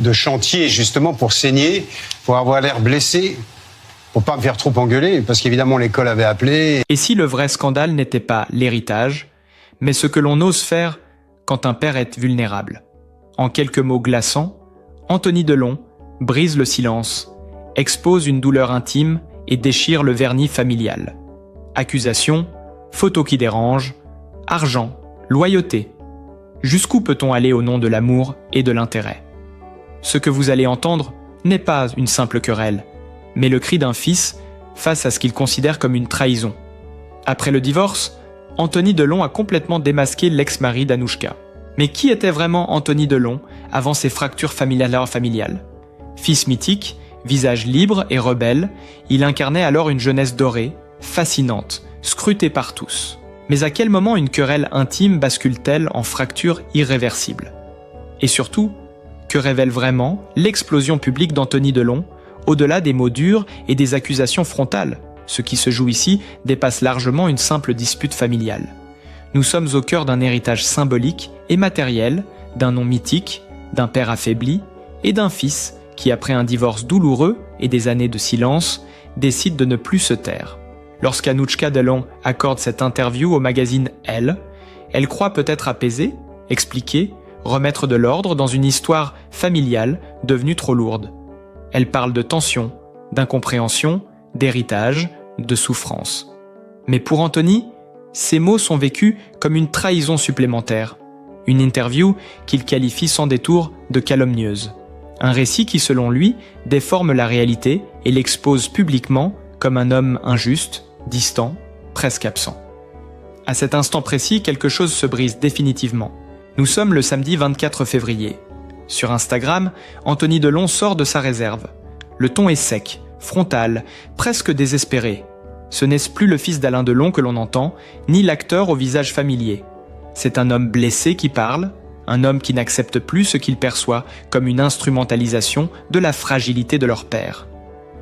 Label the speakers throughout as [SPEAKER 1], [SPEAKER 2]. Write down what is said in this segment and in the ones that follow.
[SPEAKER 1] de chantier justement pour saigner, pour avoir l'air blessé, pour pas me faire trop engueuler, parce qu'évidemment l'école avait appelé.
[SPEAKER 2] Et si le vrai scandale n'était pas l'héritage, mais ce que l'on ose faire quand un père est vulnérable? En quelques mots glaçants, Anthony Delon brise le silence, expose une douleur intime et déchire le vernis familial. Accusations, photos qui dérangent, argent, loyauté. Jusqu'où peut-on aller au nom de l'amour et de l'intérêt? Ce que vous allez entendre n'est pas une simple querelle, mais le cri d'un fils face à ce qu'il considère comme une trahison. Après le divorce, Anthony Delon a complètement démasqué l'ex-mari d'Anouchka. Mais qui était vraiment Anthony Delon avant ses fractures familiales? Fils mythique, visage libre et rebelle, il incarnait alors une jeunesse dorée, fascinante, scrutée par tous. Mais à quel moment une querelle intime bascule-t-elle en fracture irréversible? Et surtout, que révèle vraiment l'explosion publique d'Anthony Delon, au-delà des mots durs et des accusations frontales? Ce qui se joue ici dépasse largement une simple dispute familiale. Nous sommes au cœur d'un héritage symbolique et matériel, d'un nom mythique, d'un père affaibli et d'un fils qui, après un divorce douloureux et des années de silence, décide de ne plus se taire. Lorsqu'Anouchka Delon accorde cette interview au magazine Elle, elle croit peut-être apaiser, expliquer, remettre de l'ordre dans une histoire familiale devenue trop lourde. Elle parle de tension, d'incompréhension, d'héritage, de souffrance. Mais pour Anthony, ces mots sont vécus comme une trahison supplémentaire. Une interview qu'il qualifie sans détour de calomnieuse. Un récit qui, selon lui, déforme la réalité et l'expose publiquement comme un homme injuste, distant, presque absent. À cet instant précis, quelque chose se brise définitivement. Nous sommes le samedi 24 février. Sur Instagram, Anthony Delon sort de sa réserve. Le ton est sec, frontal, presque désespéré. Ce n'est plus le fils d'Alain Delon que l'on entend, ni l'acteur au visage familier. C'est un homme blessé qui parle, un homme qui n'accepte plus ce qu'il perçoit comme une instrumentalisation de la fragilité de leur père.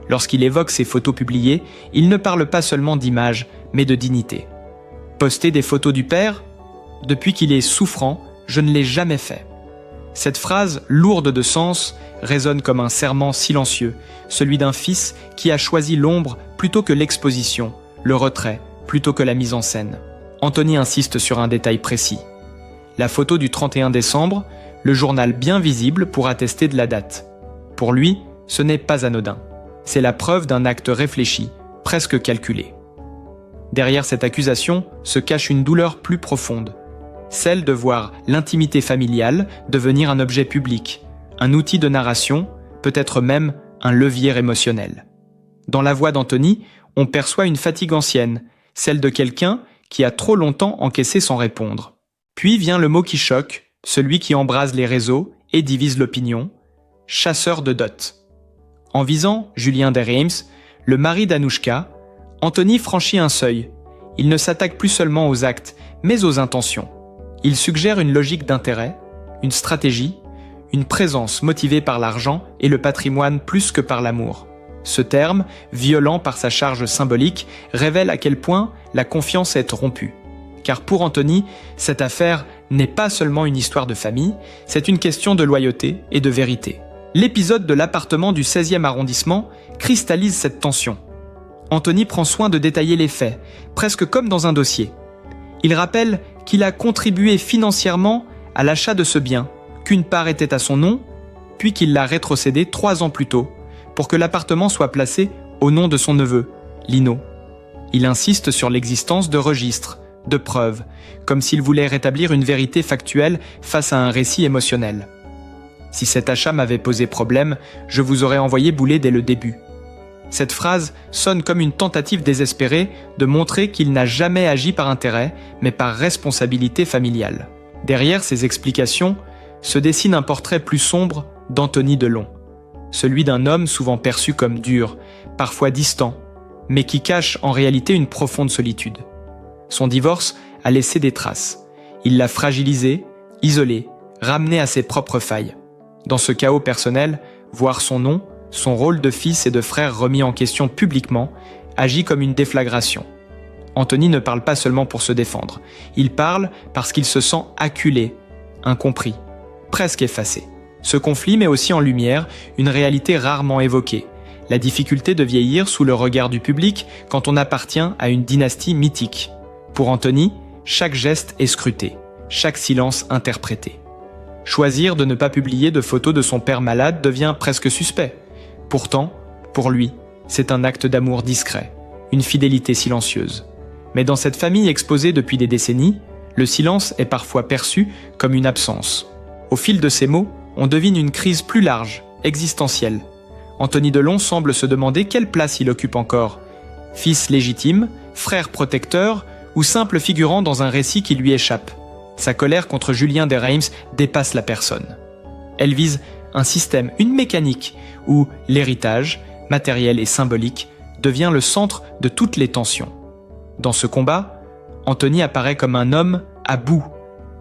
[SPEAKER 2] Lorsqu'il évoque ces photos publiées, il ne parle pas seulement d'image, mais de dignité. Poster des photos du père? Depuis qu'il est souffrant, je ne l'ai jamais fait. Cette phrase, lourde de sens, résonne comme un serment silencieux, celui d'un fils qui a choisi l'ombre plutôt que l'exposition, le retrait plutôt que la mise en scène. Anthony insiste sur un détail précis. La photo du 31 décembre, le journal bien visible pour attester de la date. Pour lui, ce n'est pas anodin. C'est la preuve d'un acte réfléchi, presque calculé. Derrière cette accusation se cache une douleur plus profonde, celle de voir l'intimité familiale devenir un objet public, un outil de narration, peut-être même un levier émotionnel. Dans la voix d'Anthony, on perçoit une fatigue ancienne, celle de quelqu'un qui a trop longtemps encaissé sans répondre. Puis vient le mot qui choque, celui qui embrase les réseaux et divise l'opinion, chasseur de dot. En visant Julien Derreims, le mari d'Anouchka, Anthony franchit un seuil. Il ne s'attaque plus seulement aux actes, mais aux intentions. Il suggère une logique d'intérêt, une stratégie, une présence motivée par l'argent et le patrimoine plus que par l'amour. Ce terme, violent par sa charge symbolique, révèle à quel point la confiance est rompue. Car pour Anthony, cette affaire n'est pas seulement une histoire de famille, c'est une question de loyauté et de vérité. L'épisode de l'appartement du 16e arrondissement cristallise cette tension. Anthony prend soin de détailler les faits, presque comme dans un dossier. Il rappelle qu'il a contribué financièrement à l'achat de ce bien, qu'une part était à son nom, puis qu'il l'a rétrocédé 3 ans plus tôt, pour que l'appartement soit placé au nom de son neveu, Lino. Il insiste sur l'existence de registres, de preuves, comme s'il voulait rétablir une vérité factuelle face à un récit émotionnel. Si cet achat m'avait posé problème, je vous aurais envoyé bouler dès le début. Cette phrase sonne comme une tentative désespérée de montrer qu'il n'a jamais agi par intérêt, mais par responsabilité familiale. Derrière ces explications se dessine un portrait plus sombre d'Anthony Delon, celui d'un homme souvent perçu comme dur, parfois distant, mais qui cache en réalité une profonde solitude. Son divorce a laissé des traces. Il l'a fragilisé, isolé, ramené à ses propres failles. Dans ce chaos personnel, voir son nom, son rôle de fils et de frère remis en question publiquement, agit comme une déflagration. Anthony ne parle pas seulement pour se défendre, il parle parce qu'il se sent acculé, incompris, presque effacé. Ce conflit met aussi en lumière une réalité rarement évoquée, la difficulté de vieillir sous le regard du public quand on appartient à une dynastie mythique. Pour Antony, chaque geste est scruté, chaque silence interprété. Choisir de ne pas publier de photos de son père malade devient presque suspect. Pourtant, pour lui, c'est un acte d'amour discret, une fidélité silencieuse. Mais dans cette famille exposée depuis des décennies, le silence est parfois perçu comme une absence. Au fil de ces mots, on devine une crise plus large, existentielle. Antony Delon semble se demander quelle place il occupe encore. Fils légitime, frère protecteur ou simple figurant dans un récit qui lui échappe. Sa colère contre Julien de Reims dépasse la personne. Elle vise un système, une mécanique, où l'héritage, matériel et symbolique, devient le centre de toutes les tensions. Dans ce combat, Antony apparaît comme un homme à bout,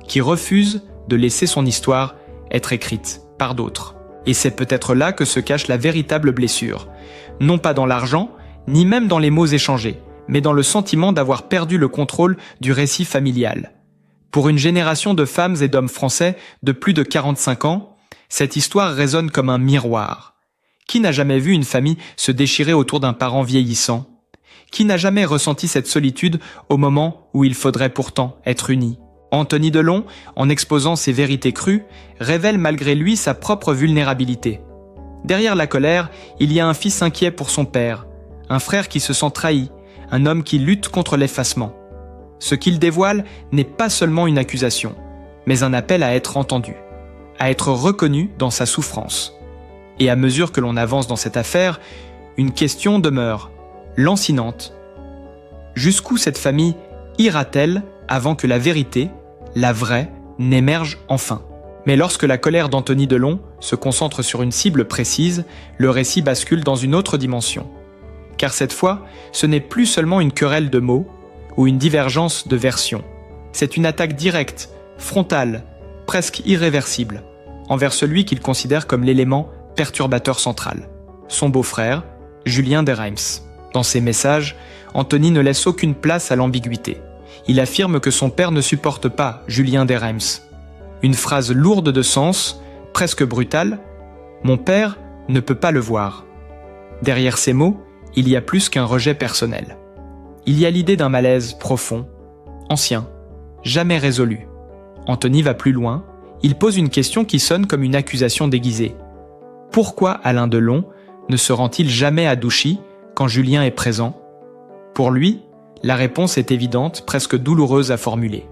[SPEAKER 2] qui refuse de laisser son histoire être écrite par d'autres. Et c'est peut-être là que se cache la véritable blessure. Non pas dans l'argent, ni même dans les mots échangés, mais dans le sentiment d'avoir perdu le contrôle du récit familial. Pour une génération de femmes et d'hommes français de plus de 45 ans, cette histoire résonne comme un miroir. Qui n'a jamais vu une famille se déchirer autour d'un parent vieillissant ? Qui n'a jamais ressenti cette solitude au moment où il faudrait pourtant être unis ? Antony Delon, en exposant ses vérités crues, révèle malgré lui sa propre vulnérabilité. Derrière la colère, il y a un fils inquiet pour son père, un frère qui se sent trahi, un homme qui lutte contre l'effacement. Ce qu'il dévoile n'est pas seulement une accusation, mais un appel à être entendu, à être reconnu dans sa souffrance. Et à mesure que l'on avance dans cette affaire, une question demeure, lancinante. Jusqu'où cette famille ira-t-elle avant que la vérité, la vraie, n'émerge enfin? Mais lorsque la colère d'Antony Delon se concentre sur une cible précise, le récit bascule dans une autre dimension. Car cette fois, ce n'est plus seulement une querelle de mots ou une divergence de versions. C'est une attaque directe, frontale, presque irréversible, envers celui qu'il considère comme l'élément perturbateur central, son beau-frère, Julien de Reims. Dans ses messages, Antony ne laisse aucune place à l'ambiguïté. Il affirme que son père ne supporte pas Julien de Reims. Une phrase lourde de sens, presque brutale, « Mon père ne peut pas le voir ». Derrière ces mots, il y a plus qu'un rejet personnel. Il y a l'idée d'un malaise profond, ancien, jamais résolu. Antony va plus loin, il pose une question qui sonne comme une accusation déguisée. Pourquoi Alain Delon ne se rend-il jamais à Douchy quand Julien est présent? Pour lui, la réponse est évidente, presque douloureuse à formuler.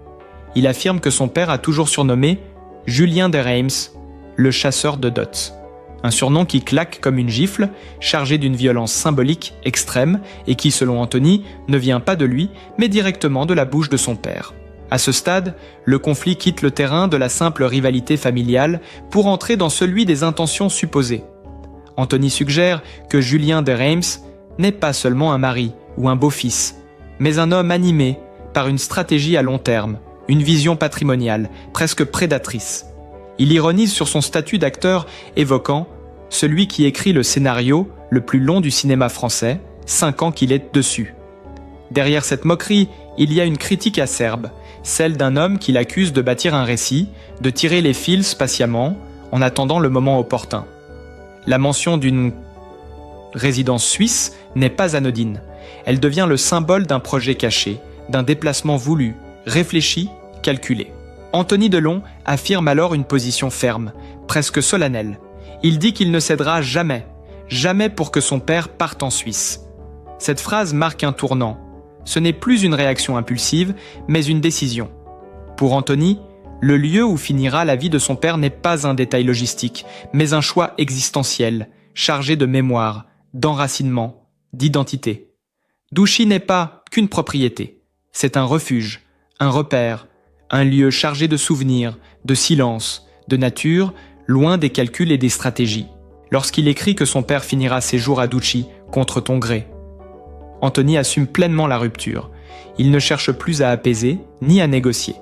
[SPEAKER 2] Il affirme que son père a toujours surnommé Julien de Reims, le chasseur de dots. Un surnom qui claque comme une gifle, chargé d'une violence symbolique extrême et qui, selon Antony, ne vient pas de lui, mais directement de la bouche de son père. À ce stade, le conflit quitte le terrain de la simple rivalité familiale pour entrer dans celui des intentions supposées. Antony suggère que Julien de Reims n'est pas seulement un mari ou un beau-fils, mais un homme animé par une stratégie à long terme, une vision patrimoniale, presque prédatrice. Il ironise sur son statut d'acteur, évoquant « celui qui écrit le scénario le plus long du cinéma français, 5 ans qu'il est dessus ». Derrière cette moquerie, il y a une critique acerbe, celle d'un homme qui l'accuse de bâtir un récit, de tirer les fils patiemment, en attendant le moment opportun. La mention d'une résidence suisse n'est pas anodine. Elle devient le symbole d'un projet caché, d'un déplacement voulu, réfléchi, calculé. Antony Delon affirme alors une position ferme, presque solennelle. Il dit qu'il ne cédera jamais, jamais pour que son père parte en Suisse. Cette phrase marque un tournant. Ce n'est plus une réaction impulsive, mais une décision. Pour Antony, le lieu où finira la vie de son père n'est pas un détail logistique, mais un choix existentiel, chargé de mémoire, d'enracinement, d'identité. Douchy n'est pas qu'une propriété, c'est un refuge, un repère, un lieu chargé de souvenirs, de silence, de nature, loin des calculs et des stratégies. Lorsqu'il écrit que son père finira ses jours à Douchy, contre ton gré, Antony assume pleinement la rupture. Il ne cherche plus à apaiser, ni à négocier.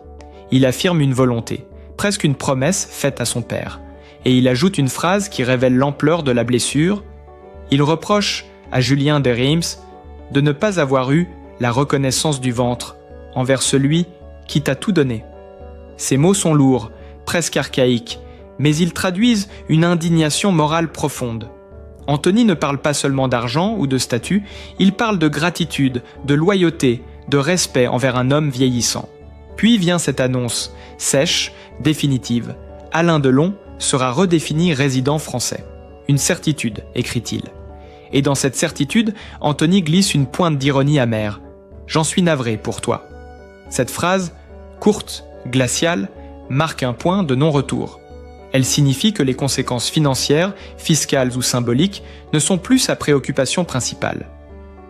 [SPEAKER 2] Il affirme une volonté, presque une promesse faite à son père. Et il ajoute une phrase qui révèle l'ampleur de la blessure. Il reproche à Julien de Reims de ne pas avoir eu la reconnaissance du ventre envers celui qui t'a tout donné. Ces mots sont lourds, presque archaïques, mais ils traduisent une indignation morale profonde. Antony ne parle pas seulement d'argent ou de statut, il parle de gratitude, de loyauté, de respect envers un homme vieillissant. Puis vient cette annonce, sèche, définitive. Alain Delon sera redéfini résident français. Une certitude, écrit-il. Et dans cette certitude, Antony glisse une pointe d'ironie amère. « J'en suis navré pour toi ». Cette phrase, courte, glaciale, marque un point de non-retour. Elle signifie que les conséquences financières, fiscales ou symboliques ne sont plus sa préoccupation principale.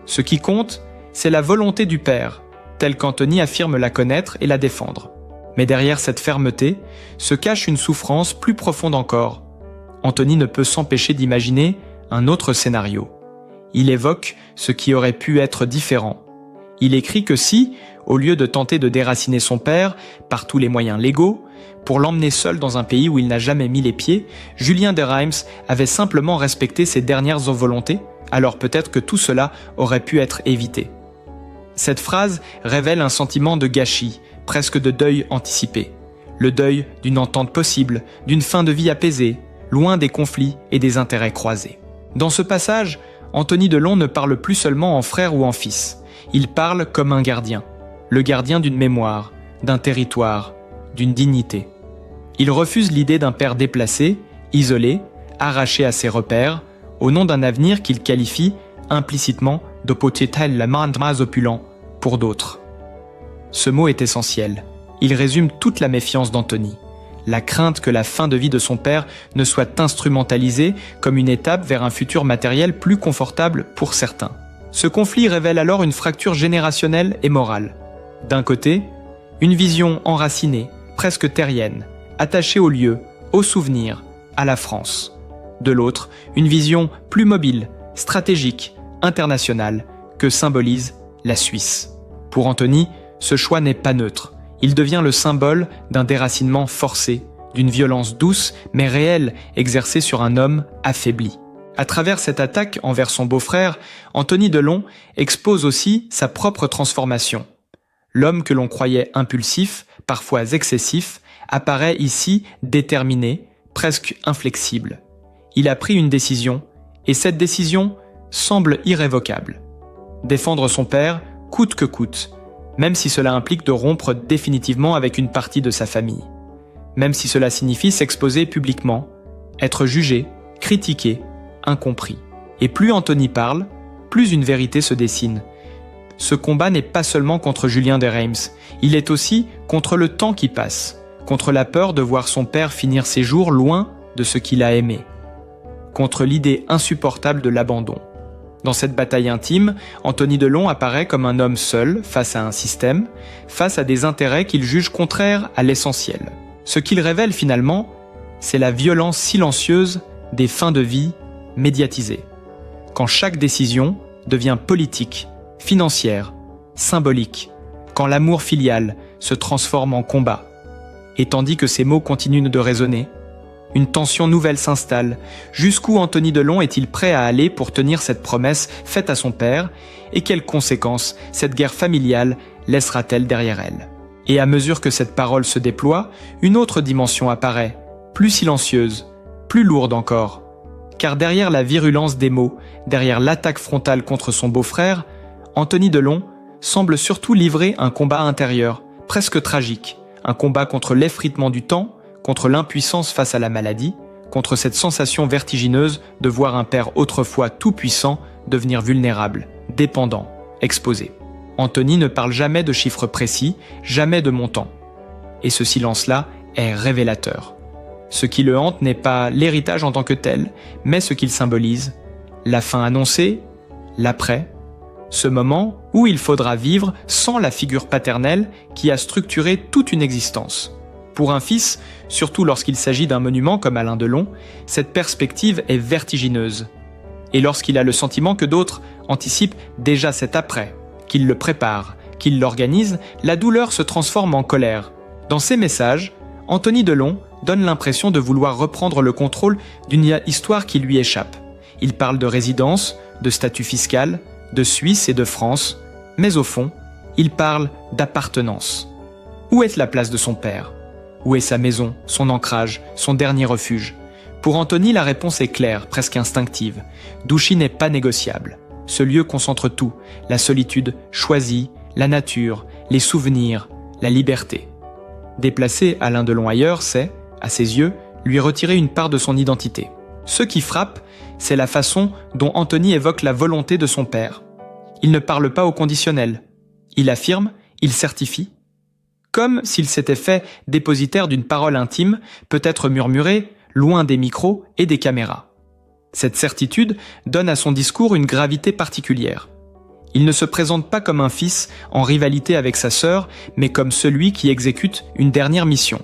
[SPEAKER 2] Ce qui compte, c'est la volonté du père, telle qu'Antony affirme la connaître et la défendre. Mais derrière cette fermeté se cache une souffrance plus profonde encore. Antony ne peut s'empêcher d'imaginer un autre scénario. Il évoque ce qui aurait pu être différent. Il écrit que si, au lieu de tenter de déraciner son père par tous les moyens légaux, pour l'emmener seul dans un pays où il n'a jamais mis les pieds, Julien de Reims avait simplement respecté ses dernières volontés, alors peut-être que tout cela aurait pu être évité. Cette phrase révèle un sentiment de gâchis, presque de deuil anticipé. Le deuil d'une entente possible, d'une fin de vie apaisée, loin des conflits et des intérêts croisés. Dans ce passage, Antony Delon ne parle plus seulement en frère ou en fils. Il parle comme un gardien. Le gardien d'une mémoire, d'un territoire, d'une dignité. Il refuse l'idée d'un père déplacé, isolé, arraché à ses repères, au nom d'un avenir qu'il qualifie implicitement de opulent pour d'autres. Ce mot est essentiel. Il résume toute la méfiance d'Antony. La crainte que la fin de vie de son père ne soit instrumentalisée comme une étape vers un futur matériel plus confortable pour certains. Ce conflit révèle alors une fracture générationnelle et morale. D'un côté, une vision enracinée, presque terrienne, attachée au lieu, aux souvenirs, à la France. De l'autre, une vision plus mobile, stratégique, internationale, que symbolise la Suisse. Pour Antony, ce choix n'est pas neutre. Il devient le symbole d'un déracinement forcé, d'une violence douce mais réelle exercée sur un homme affaibli. À travers cette attaque envers son beau-frère, Antony Delon expose aussi sa propre transformation. L'homme que l'on croyait impulsif, parfois excessif, apparaît ici déterminé, presque inflexible. Il a pris une décision, et cette décision semble irrévocable. Défendre son père, coûte que coûte, même si cela implique de rompre définitivement avec une partie de sa famille. Même si cela signifie s'exposer publiquement, être jugé, critiqué, incompris. Et plus Antony parle, plus une vérité se dessine. Ce combat n'est pas seulement contre Julien de Reims, il est aussi contre le temps qui passe, contre la peur de voir son père finir ses jours loin de ce qu'il a aimé, contre l'idée insupportable de l'abandon. Dans cette bataille intime, Antony Delon apparaît comme un homme seul face à un système, face à des intérêts qu'il juge contraires à l'essentiel. Ce qu'il révèle finalement, c'est la violence silencieuse des fins de vie médiatisées. Quand chaque décision devient politique, financière, symbolique, quand l'amour filial se transforme en combat. Et tandis que ces mots continuent de résonner, une tension nouvelle s'installe. Jusqu'où Antony Delon est-il prêt à aller pour tenir cette promesse faite à son père? Et quelles conséquences cette guerre familiale laissera-t-elle derrière elle? Et à mesure que cette parole se déploie, une autre dimension apparaît, plus silencieuse, plus lourde encore. Car derrière la virulence des mots, derrière l'attaque frontale contre son beau-frère, Antony Delon semble surtout livrer un combat intérieur, presque tragique, un combat contre l'effritement du temps, contre l'impuissance face à la maladie, contre cette sensation vertigineuse de voir un père autrefois tout-puissant devenir vulnérable, dépendant, exposé. Antony ne parle jamais de chiffres précis, jamais de montants. Et ce silence-là est révélateur. Ce qui le hante n'est pas l'héritage en tant que tel, mais ce qu'il symbolise, la fin annoncée, l'après, ce moment où il faudra vivre sans la figure paternelle qui a structuré toute une existence. Pour un fils, surtout lorsqu'il s'agit d'un monument comme Alain Delon, cette perspective est vertigineuse. Et lorsqu'il a le sentiment que d'autres anticipent déjà cet après, qu'ils le préparent, qu'ils l'organisent, la douleur se transforme en colère. Dans ses messages, Antony Delon donne l'impression de vouloir reprendre le contrôle d'une histoire qui lui échappe. Il parle de résidence, de statut fiscal, de Suisse et de France, mais au fond, il parle d'appartenance. Où est la place de son père ? Où est sa maison, son ancrage, son dernier refuge? Pour Anthony, la réponse est claire, presque instinctive. Douchy n'est pas négociable. Ce lieu concentre tout, la solitude choisie, la nature, les souvenirs, la liberté. Déplacer Alain Delon ailleurs, c'est, à ses yeux, lui retirer une part de son identité. Ce qui frappe, c'est la façon dont Anthony évoque la volonté de son père. Il ne parle pas au conditionnel. Il affirme, il certifie. Comme s'il s'était fait dépositaire d'une parole intime, peut-être murmurée, loin des micros et des caméras. Cette certitude donne à son discours une gravité particulière. Il ne se présente pas comme un fils en rivalité avec sa sœur, mais comme celui qui exécute une dernière mission.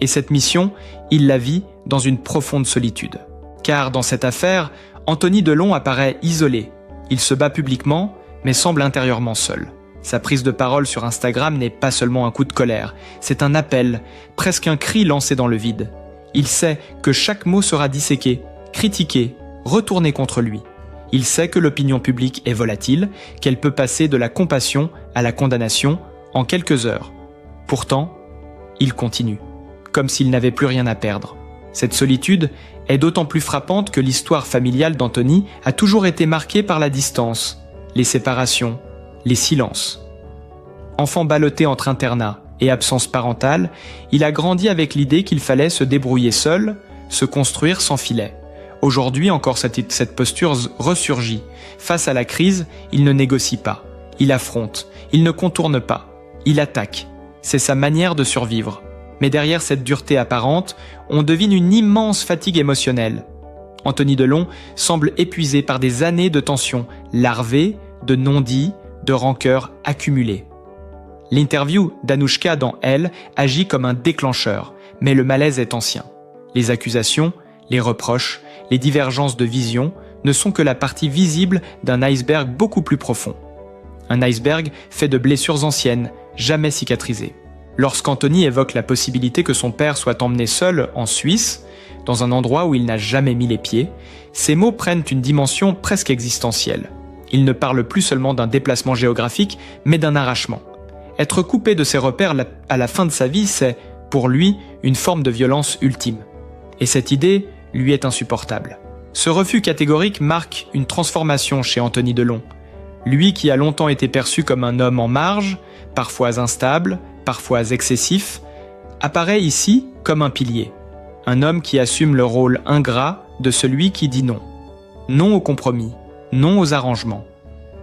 [SPEAKER 2] Et cette mission, il la vit dans une profonde solitude. Car dans cette affaire, Anthony Delon apparaît isolé. Il se bat publiquement, mais semble intérieurement seul. Sa prise de parole sur Instagram n'est pas seulement un coup de colère, c'est un appel, presque un cri lancé dans le vide. Il sait que chaque mot sera disséqué, critiqué, retourné contre lui. Il sait que l'opinion publique est volatile, qu'elle peut passer de la compassion à la condamnation en quelques heures. Pourtant, il continue, comme s'il n'avait plus rien à perdre. Cette solitude est d'autant plus frappante que l'histoire familiale d'Anthony a toujours été marquée par la distance, les séparations, les silences. Enfant ballotté entre internat et absence parentale, il a grandi avec l'idée qu'il fallait se débrouiller seul, se construire sans filet. Aujourd'hui encore cette posture ressurgit. Face à la crise, il ne négocie pas, il affronte, il ne contourne pas, il attaque. C'est sa manière de survivre. Mais derrière cette dureté apparente, on devine une immense fatigue émotionnelle. Anthony Delon semble épuisé par des années de tensions, larvées, de non-dits, de rancœurs accumulées. L'interview d'Anouchka dans Elle agit comme un déclencheur, mais le malaise est ancien. Les accusations, les reproches, les divergences de vision ne sont que la partie visible d'un iceberg beaucoup plus profond. Un iceberg fait de blessures anciennes, jamais cicatrisées. Lorsqu'Anthony évoque la possibilité que son père soit emmené seul en Suisse, dans un endroit où il n'a jamais mis les pieds, ces mots prennent une dimension presque existentielle. Il ne parle plus seulement d'un déplacement géographique, mais d'un arrachement. Être coupé de ses repères à la fin de sa vie, c'est, pour lui, une forme de violence ultime. Et cette idée lui est insupportable. Ce refus catégorique marque une transformation chez Anthony Delon. Lui qui a longtemps été perçu comme un homme en marge, parfois instable, parfois excessif, apparaît ici comme un pilier. Un homme qui assume le rôle ingrat de celui qui dit non. Non au compromis, non aux arrangements,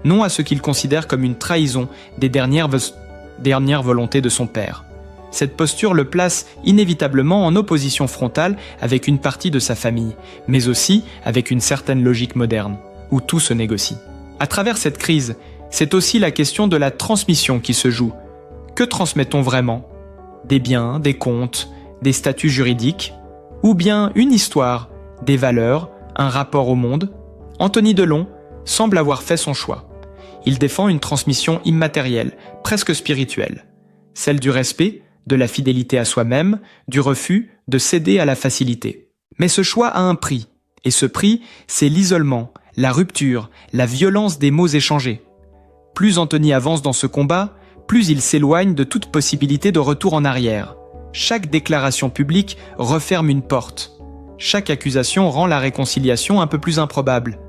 [SPEAKER 2] non à ce qu'il considère comme une trahison des dernières volontés de son père. Cette posture le place inévitablement en opposition frontale avec une partie de sa famille, mais aussi avec une certaine logique moderne, où tout se négocie. À travers cette crise, c'est aussi la question de la transmission qui se joue. Que transmettons vraiment? Des biens, des comptes, des statuts juridiques? Ou bien une histoire, des valeurs, un rapport au monde? Anthony Delon semble avoir fait son choix. Il défend une transmission immatérielle, presque spirituelle. Celle du respect, de la fidélité à soi-même, du refus de céder à la facilité. Mais ce choix a un prix. Et ce prix, c'est l'isolement, la rupture, la violence des mots échangés. Plus Anthony avance dans ce combat, plus il s'éloigne de toute possibilité de retour en arrière. Chaque déclaration publique referme une porte. Chaque accusation rend la réconciliation un peu plus improbable.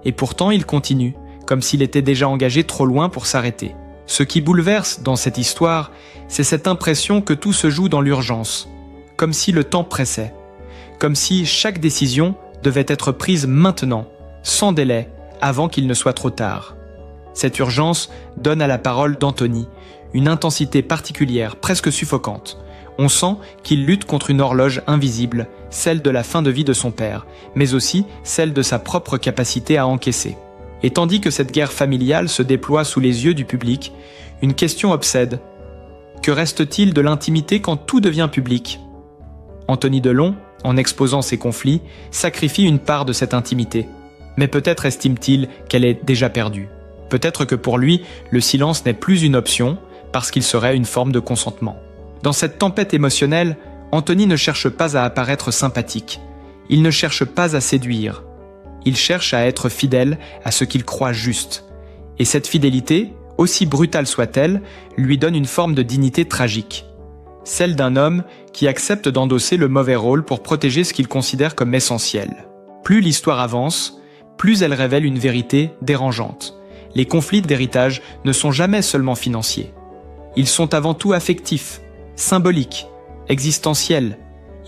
[SPEAKER 2] Et pourtant, il continue, comme s'il était déjà engagé trop loin pour s'arrêter. Ce qui bouleverse dans cette histoire, c'est cette impression que tout se joue dans l'urgence, comme si le temps pressait, comme si chaque décision devait être prise maintenant, sans délai, avant qu'il ne soit trop tard. Cette urgence donne à la parole d'Anthony une intensité particulière, presque suffocante. On sent qu'il lutte contre une horloge invisible, celle de la fin de vie de son père, mais aussi celle de sa propre capacité à encaisser. Et tandis que cette guerre familiale se déploie sous les yeux du public, une question obsède. Que reste-t-il de l'intimité quand tout devient public? Anthony Delon, en exposant ses conflits, sacrifie une part de cette intimité. Mais peut-être estime-t-il qu'elle est déjà perdue. Peut-être que pour lui, le silence n'est plus une option, parce qu'il serait une forme de consentement. Dans cette tempête émotionnelle, Anthony ne cherche pas à apparaître sympathique. Il ne cherche pas à séduire. Il cherche à être fidèle à ce qu'il croit juste. Et cette fidélité, aussi brutale soit-elle, lui donne une forme de dignité tragique. celle d'un homme qui accepte d'endosser le mauvais rôle pour protéger ce qu'il considère comme essentiel. Plus l'histoire avance, plus elle révèle une vérité dérangeante. Les conflits d'héritage ne sont jamais seulement financiers. Ils sont avant tout affectifs, symboliques, existentiels.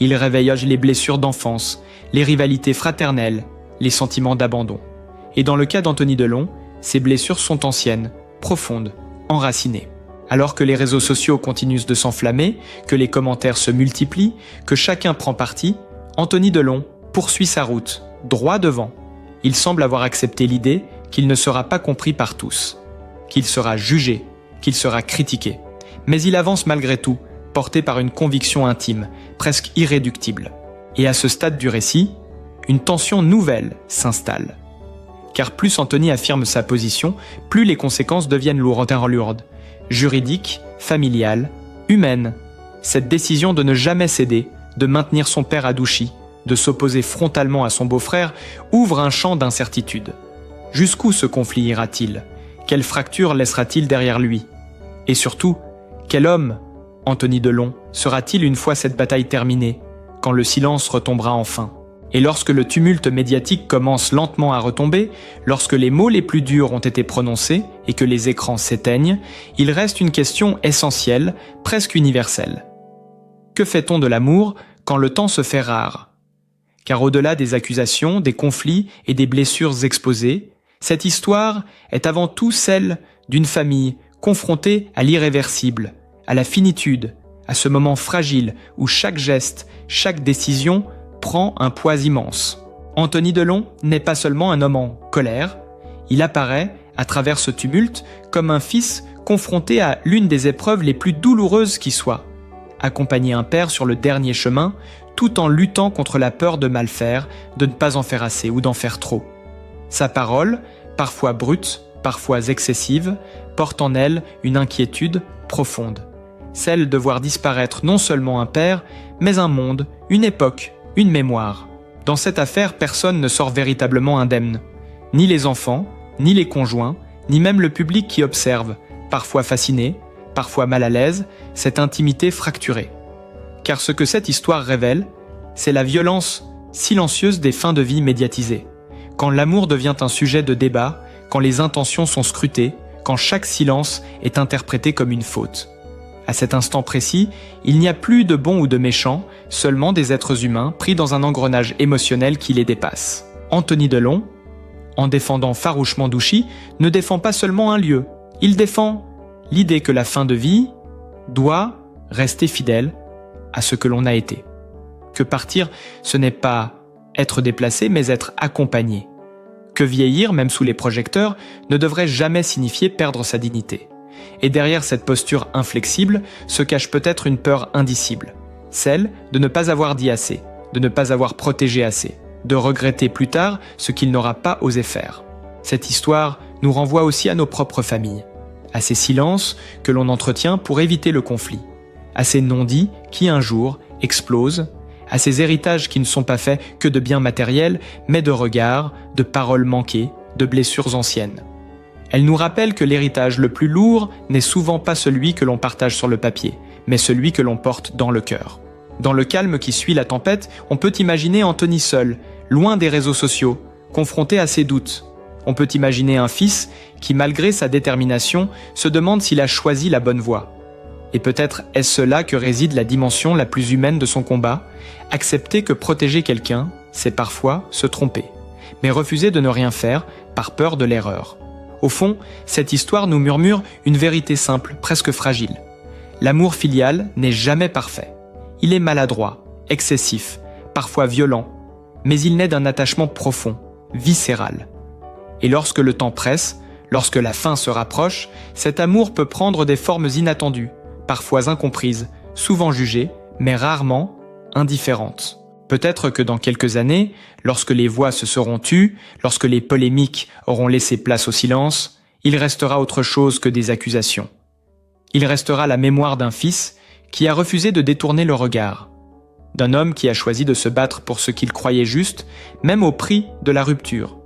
[SPEAKER 2] Ils réveillent les blessures d'enfance, les rivalités fraternelles, les sentiments d'abandon. Et dans le cas d'Anthony Delon, ces blessures sont anciennes, profondes, enracinées. Alors que les réseaux sociaux continuent de s'enflammer, que les commentaires se multiplient, que chacun prend parti, Anthony Delon poursuit sa route, droit devant. Il semble avoir accepté l'idée qu'il ne sera pas compris par tous, qu'il sera jugé, qu'il sera critiqué. Mais il avance malgré tout, porté par une conviction intime, presque irréductible. Et à ce stade du récit, une tension nouvelle s'installe. Car plus Anthony affirme sa position, plus les conséquences deviennent lourdes, juridiques, familiales, humaines. Cette décision de ne jamais céder, de maintenir son père à Douchy, de s'opposer frontalement à son beau-frère, ouvre un champ d'incertitude. Jusqu'où ce conflit ira-t-il? Quelle fracture laissera-t-il derrière lui? Et surtout, quel homme, Anthony Delon, sera-t-il une fois cette bataille terminée, quand le silence retombera enfin? Et lorsque le tumulte médiatique commence lentement à retomber, lorsque les mots les plus durs ont été prononcés et que les écrans s'éteignent, il reste une question essentielle, presque universelle. Que fait-on de l'amour quand le temps se fait rare? Car au-delà des accusations, des conflits et des blessures exposées, cette histoire est avant tout celle d'une famille confrontée à l'irréversible, à la finitude, à ce moment fragile où chaque geste, chaque décision prend un poids immense. Anthony Delon n'est pas seulement un homme en colère, il apparaît, à travers ce tumulte, comme un fils confronté à l'une des épreuves les plus douloureuses qui soient. Accompagner un père sur le dernier chemin, tout en luttant contre la peur de mal faire, de ne pas en faire assez ou d'en faire trop. Sa parole, parfois brute, parfois excessive, porte en elle une inquiétude profonde. Celle de voir disparaître non seulement un père, mais un monde, une époque, une mémoire. Dans cette affaire, personne ne sort véritablement indemne. Ni les enfants, ni les conjoints, ni même le public qui observe, parfois fasciné, parfois mal à l'aise, cette intimité fracturée. Car ce que cette histoire révèle, c'est la violence silencieuse des fins de vie médiatisées. Quand l'amour devient un sujet de débat, quand les intentions sont scrutées, quand chaque silence est interprété comme une faute. À cet instant précis, il n'y a plus de bons ou de méchants, seulement des êtres humains pris dans un engrenage émotionnel qui les dépasse. Anthony Delon, en défendant farouchement Douchy, ne défend pas seulement un lieu, il défend l'idée que la fin de vie doit rester fidèle à ce que l'on a été. Que partir, ce n'est pas être déplacé, mais être accompagné. Que vieillir, même sous les projecteurs, ne devrait jamais signifier perdre sa dignité. Et derrière cette posture inflexible se cache peut-être une peur indicible, celle de ne pas avoir dit assez, de ne pas avoir protégé assez, de regretter plus tard ce qu'il n'aura pas osé faire. Cette histoire nous renvoie aussi à nos propres familles, à ces silences que l'on entretient pour éviter le conflit, à ces non-dits qui un jour explosent, à ces héritages qui ne sont pas faits que de biens matériels, mais de regards, de paroles manquées, de blessures anciennes. Elle nous rappelle que l'héritage le plus lourd n'est souvent pas celui que l'on partage sur le papier, mais celui que l'on porte dans le cœur. Dans le calme qui suit la tempête, on peut imaginer Anthony seul, loin des réseaux sociaux, confronté à ses doutes. On peut imaginer un fils qui, malgré sa détermination, se demande s'il a choisi la bonne voie. Et peut-être est-ce là que réside la dimension la plus humaine de son combat, accepter que protéger quelqu'un, c'est parfois se tromper, mais refuser de ne rien faire par peur de l'erreur. Au fond, cette histoire nous murmure une vérité simple, presque fragile. L'amour filial n'est jamais parfait. Il est maladroit, excessif, parfois violent, mais il naît d'un attachement profond, viscéral. Et lorsque le temps presse, lorsque la fin se rapproche, cet amour peut prendre des formes inattendues, parfois incomprises, souvent jugées, mais rarement indifférentes. Peut-être que dans quelques années, lorsque les voix se seront tues, lorsque les polémiques auront laissé place au silence, il restera autre chose que des accusations. Il restera la mémoire d'un fils qui a refusé de détourner le regard, d'un homme qui a choisi de se battre pour ce qu'il croyait juste, même au prix de la rupture.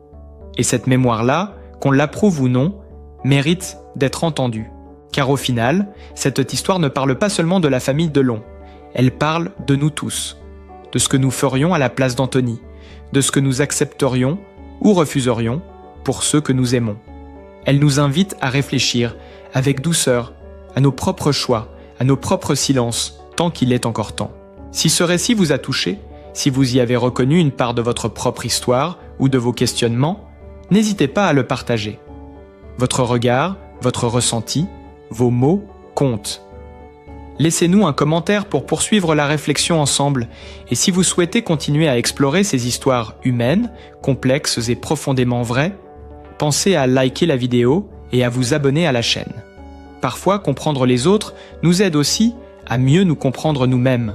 [SPEAKER 2] Et cette mémoire-là, qu'on l'approuve ou non, mérite d'être entendue. Car au final, cette histoire ne parle pas seulement de la famille Delon, elle parle de nous tous, de ce que nous ferions à la place d'Anthony, de ce que nous accepterions ou refuserions pour ceux que nous aimons. Elle nous invite à réfléchir avec douceur à nos propres choix, à nos propres silences, tant qu'il est encore temps. Si ce récit vous a touché, si vous y avez reconnu une part de votre propre histoire ou de vos questionnements, n'hésitez pas à le partager. Votre regard, votre ressenti, vos mots comptent. Laissez-nous un commentaire pour poursuivre la réflexion ensemble, et si vous souhaitez continuer à explorer ces histoires humaines, complexes et profondément vraies, pensez à liker la vidéo et à vous abonner à la chaîne. Parfois, comprendre les autres nous aide aussi à mieux nous comprendre nous-mêmes.